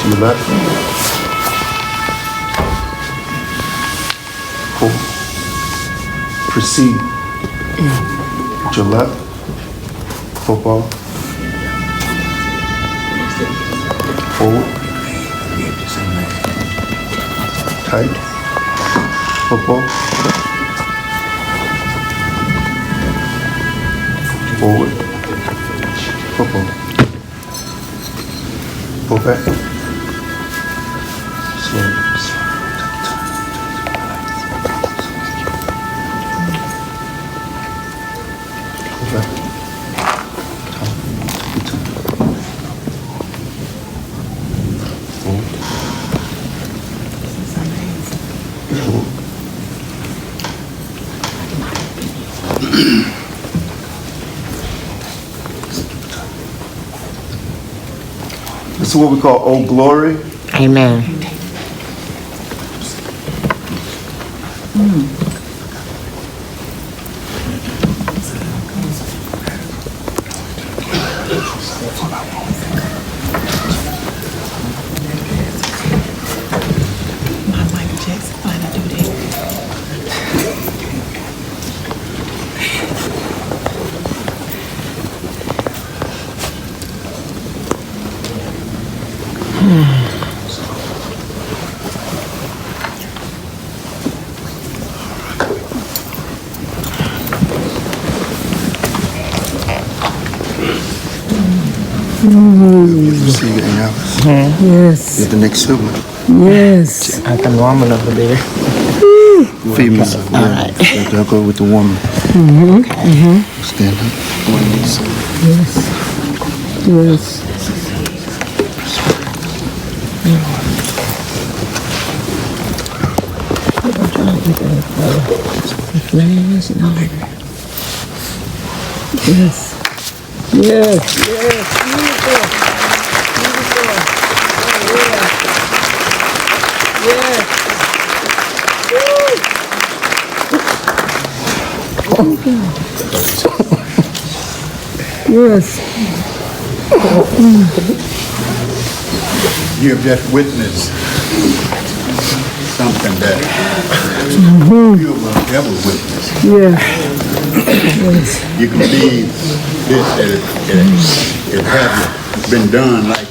your left. Pull. Proceed. With your left. Football. Forward. Tight. Football. Forward. Football. Pull back. Slow. Pull back. Forward. Forward. This is what we call Old Glory. Amen. See it in Alice. Yes. Get the next silver. Yes. I can warm it over there. Female. All right. I'll go with the woman. Stand up. One knee. Yes. Yes. The flames and all that. Yes. Yes. Yes. Beautiful. Beautiful. Oh, yeah. Yes. Yes. You have just witnessed something that you will never witness. Yes. You can see this, that it hasn't been done like